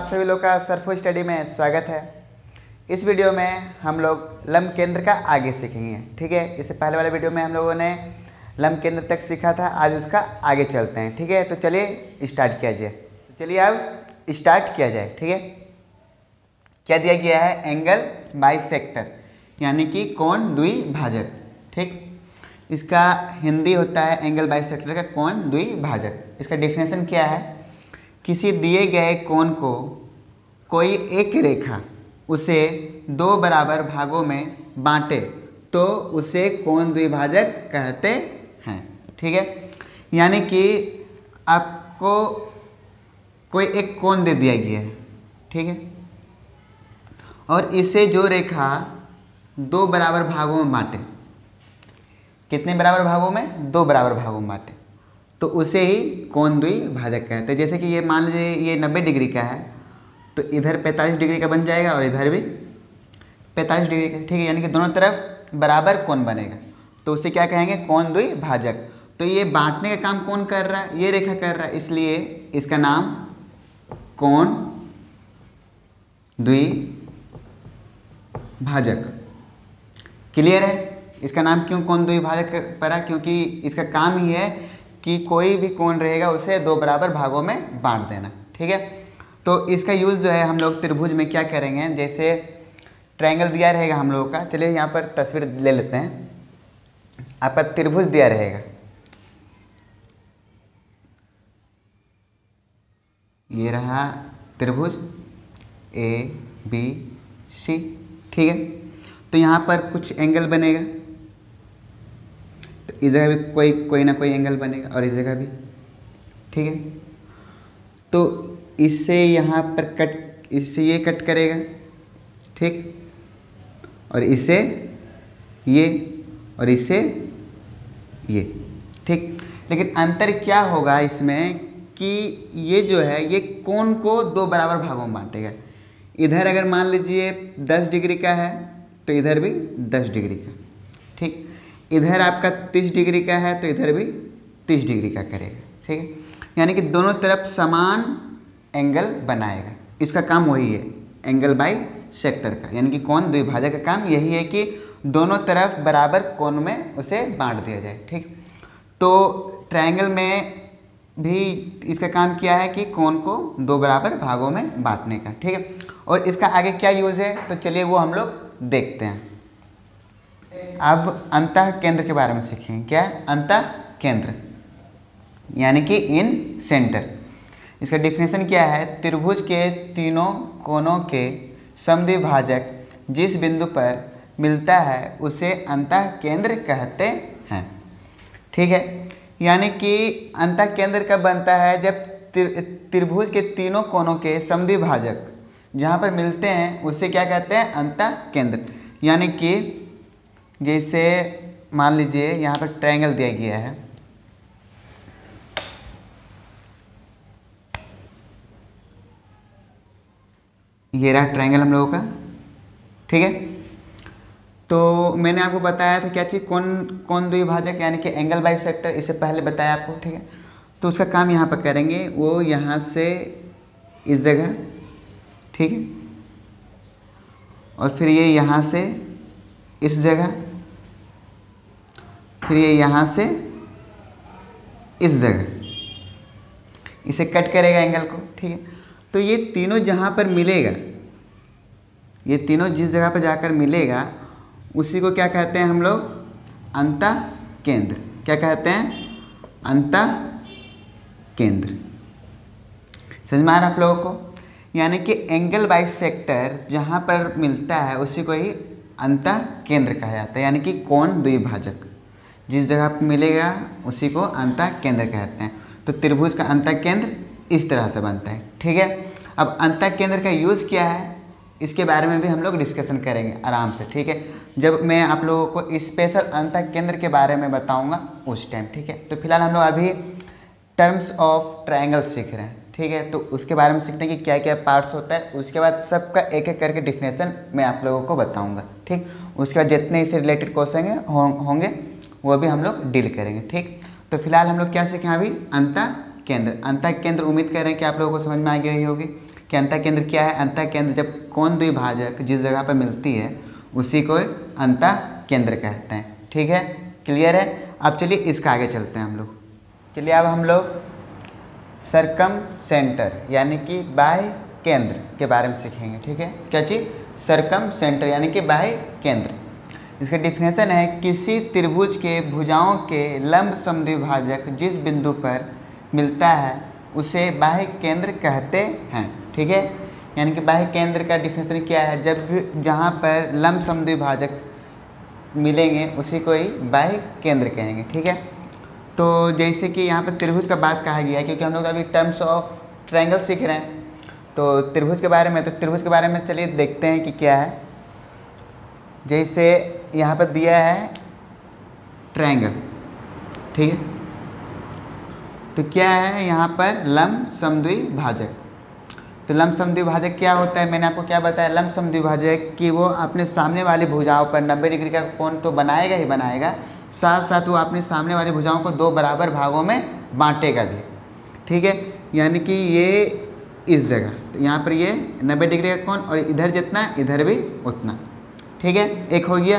आप सभी लोग का सरफो स्टडी में स्वागत है। इस वीडियो में हम लोग लंब केंद्र का आगे सीखेंगे। ठीक है, इससे पहले वाले वीडियो में हम लोगों ने लंब केंद्र तक सीखा था, आज उसका आगे चलते हैं। ठीक है, तो चलिए स्टार्ट किया जाए। चलिए अब स्टार्ट किया जाए। ठीक है, क्या दिया गया है? एंगल बाइसेक्टर यानी कि कोण द्विभाजक। ठीक, इसका हिंदी होता है एंगल बाइसेक्टर का कोण द्विभाजक। इसका डेफिनेशन क्या है? किसी दिए गए कोण को कोई एक रेखा उसे दो बराबर भागों में बांटे तो उसे कोण द्विभाजक कहते हैं। ठीक है, यानी कि आपको कोई एक कोण दे दिया गया है, ठीक है, और इसे जो रेखा दो बराबर भागों में बांटे, कितने बराबर भागों में? दो बराबर भागों में बांटे, तो उसे ही कोण द्विभाजक कहते हैं। जैसे कि ये मान लीजिए ये 90 डिग्री का है, तो इधर 45 डिग्री का बन जाएगा और इधर भी 45 डिग्री का। ठीक है, यानी कि दोनों तरफ बराबर कोण बनेगा, तो उसे क्या कहेंगे? कोण द्विभाजक। तो ये बांटने का काम कौन कर रहा है? ये रेखा कर रहा है, इसलिए इसका नाम कोण द्विभाजक। क्लियर है? इसका नाम क्यों कोण द्विभाजक पड़ा? क्योंकि इसका काम ही है कि कोई भी कोण रहेगा उसे दो बराबर भागों में बांट देना। ठीक है, तो इसका यूज़ जो है हम लोग त्रिभुज में क्या करेंगे? जैसे ट्रायंगल दिया रहेगा हम लोगों का, चलिए यहाँ पर तस्वीर ले लेते हैं। आपका त्रिभुज दिया रहेगा, ये रहा त्रिभुज ABC। ठीक है, तो यहाँ पर कुछ एंगल बनेगा, तो इस जगह भी कोई ना कोई एंगल बनेगा और इस जगह भी। ठीक है, तो इससे यहाँ पर कट, इससे ये कट करेगा, ठीक, और इससे ये और इससे ये। ठीक, लेकिन अंतर क्या होगा इसमें कि ये जो है ये कोण को दो बराबर भागों में बांटेगा। इधर अगर मान लीजिए 10 डिग्री का है तो इधर भी 10 डिग्री का। ठीक, इधर आपका 30 डिग्री का है तो इधर भी 30 डिग्री का करेगा। ठीक है, यानी कि दोनों तरफ समान एंगल बनाएगा। इसका काम वही है एंगल बाई सेक्टर का, यानी कि कोण द्विभाजक का काम यही है कि दोनों तरफ बराबर कोण में उसे बांट दिया जाए। ठीक, तो ट्रायंगल में भी इसका काम क्या है कि कोण को दो बराबर भागों में बांटने का। ठीक है, और इसका आगे क्या यूज़ है तो चलिए वो हम लोग देखते हैं। अब अंतः केंद्र के बारे में सीखेंगे। क्या? अंतः केंद्र यानी कि इन सेंटर। इसका डेफिनेशन क्या है? त्रिभुज के तीनों कोणों के समद्विभाजक जिस बिंदु पर मिलता है उसे अंतः केंद्र कहते हैं। ठीक है, यानी कि अंतः केंद्र कब बनता है? जब त्रिभुज के तीनों कोणों के समद्विभाजक जहाँ पर मिलते हैं उसे क्या कहते हैं? अंतः केंद्र। यानी कि जैसे मान लीजिए यहाँ पर ट्रायंगल दिया गया है, ये रहा ट्रायंगल हम लोगों का। ठीक है, तो मैंने आपको बताया था क्या चीज़? कोण द्विभाजक यानी कि एंगल बाइसेक्टर, इससे पहले बताया आपको। ठीक है, तो उसका काम यहाँ पर करेंगे, वो यहाँ से इस जगह, ठीक है, और फिर ये यहाँ से इस जगह, फिर ये यहाँ से इस जगह, इसे कट करेगा एंगल को। ठीक है, तो ये तीनों जहाँ पर मिलेगा, ये तीनों जिस जगह पर जाकर मिलेगा उसी को क्या कहते हैं हम लोग? अंतः केंद्र। क्या कहते हैं? अंतः केंद्र। समझ में आ रहा है आप लोगों को? यानी कि एंगल बाइसेक्टर जहाँ पर मिलता है उसी को ही अंतः केंद्र कहा जाता है, यानी कि कोण द्विभाजक जिस जगह पर मिलेगा उसी को अंतः केंद्र कहते हैं। तो त्रिभुज का अंतः केंद्र इस तरह से बनता है। ठीक है, अब अंतः केंद्र का यूज़ क्या है इसके बारे में भी हम लोग डिस्कशन करेंगे आराम से। ठीक है, जब मैं आप लोगों को स्पेशल अंतः केंद्र के बारे में बताऊंगा उस टाइम। ठीक है, तो फिलहाल हम लोग अभी टर्म्स ऑफ ट्रायंगल सीख रहे हैं। ठीक है, तो उसके बारे में सीखते हैं कि क्या क्या पार्ट्स होता है, उसके बाद सबका एक एक करके डिफिनेशन मैं आप लोगों को बताऊँगा। ठीक, उसके बाद जितने इससे रिलेटेड क्वेश्चन होंगे वो भी हम लोग डील करेंगे। ठीक, तो फिलहाल हम लोग क्या सीखें अभी? अंतः केंद्र। अंतः केंद्र उम्मीद कर रहे हैं कि आप लोगों को समझ में आ गई होगी। कि अंतःकेंद्र क्या है। अंतःकेंद्र जब कोण द्विभाजक जिस जगह पर मिलती है उसी को अंतःकेंद्र कहते हैं। ठीक है, क्लियर है। अब चलिए इसका आगे चलते हैं हम लोग। चलिए अब हम लोग सरकम सेंटर यानी कि बाह्य केंद्र के बारे में सीखेंगे। ठीक है, क्या चीज़? सरकम सेंटर यानी कि बाह्य केंद्र। इसका डिफिनेशन है किसी त्रिभुज के भुजाओं के लंब समद्विभाजक जिस बिंदु पर मिलता है उसे बाह्य केंद्र कहते हैं। ठीक है, यानी कि बाह्य केंद्र का डिफिनेशन क्या है? जब भी जहाँ पर लंब समद्विभाजक मिलेंगे उसी को ही बाह्य केंद्र कहेंगे। ठीक है, तो जैसे कि यहाँ पर त्रिभुज का बात कहा गया है, क्योंकि हम लोग अभी टर्म्स ऑफ ट्रायंगल सीख रहे हैं तो त्रिभुज के बारे में। तो त्रिभुज के बारे में चलिए देखते हैं कि क्या है। जैसे यहाँ पर दिया है ट्रायंगल, ठीक है, तो क्या है यहाँ पर? लंब समद्विभाजक। तो लंब समद्विभाजक क्या होता है? मैंने आपको क्या बताया? लंब समद्विभाजक कि वो अपने सामने वाली भुजाओं पर 90 डिग्री का कोण तो बनाएगा ही बनाएगा, साथ साथ वो अपने सामने वाली भुजाओं को दो बराबर भागों में बांटेगा भी। ठीक है, यानी कि ये इस जगह, तो यहाँ पर ये 90 डिग्री का कोण और इधर जितना इधर भी उतना। ठीक है, एक हो गया।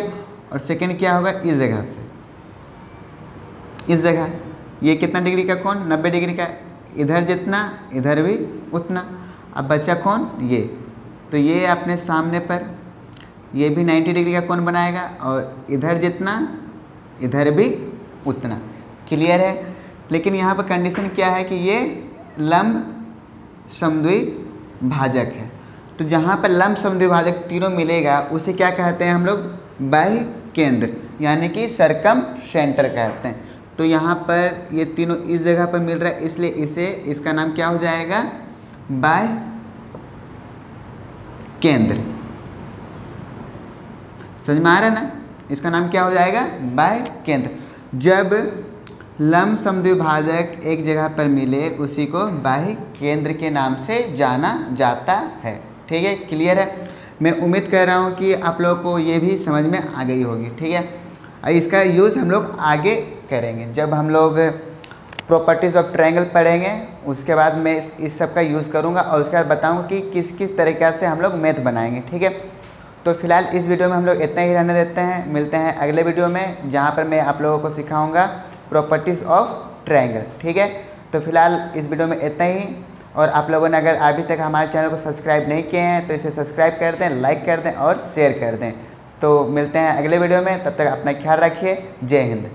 और सेकेंड क्या होगा? इस जगह से इस जगह ये कितना डिग्री का कोण? 90 डिग्री का, इधर जितना इधर भी उतना। अब बचा कौन? ये, तो ये अपने सामने पर ये भी 90 डिग्री का कोण बनाएगा और इधर जितना इधर भी उतना। क्लियर है। लेकिन यहाँ पर कंडीशन क्या है कि ये लंब समद्विभाजक है। तो जहाँ पर लंब समद्विभाजक तीनों मिलेगा उसे क्या कहते हैं हम लोग? बाह्य केंद्र यानी कि सरकम सेंटर कहते हैं। तो यहाँ पर ये तीनों इस जगह पर मिल रहा है, इसलिए इसे इसका नाम क्या हो जाएगा? बाह्य केंद्र। समझ में आ रहा है ना? इसका नाम क्या हो जाएगा? बाह्य केंद्र। जब लंब समद्विभाजक एक जगह पर मिले उसी को बाह्य केंद्र के नाम से जाना जाता है। ठीक है, क्लियर है। मैं उम्मीद कर रहा हूँ कि आप लोगों को ये भी समझ में आ गई होगी। ठीक है, इसका यूज़ हम लोग आगे करेंगे जब हम लोग प्रॉपर्टीज़ ऑफ ट्रायंगल पढ़ेंगे। उसके बाद मैं इस सब का यूज़ करूँगा और उसके बाद बताऊँगा कि किस किस तरीक़े से हम लोग मैथ बनाएंगे। ठीक है, तो फिलहाल इस वीडियो में हम लोग इतना ही रहने देते हैं। मिलते हैं अगले वीडियो में जहाँ पर मैं आप लोगों को सिखाऊँगा प्रॉपर्टीज़ ऑफ ट्रायंगल। ठीक है, तो फिलहाल इस वीडियो में इतना ही। और आप लोगों ने अगर अभी तक हमारे चैनल को सब्सक्राइब नहीं किए हैं तो इसे सब्सक्राइब कर दें, लाइक कर दें और शेयर कर दें। तो मिलते हैं अगले वीडियो में, तब तक अपना ख्याल रखिए। जय हिंद।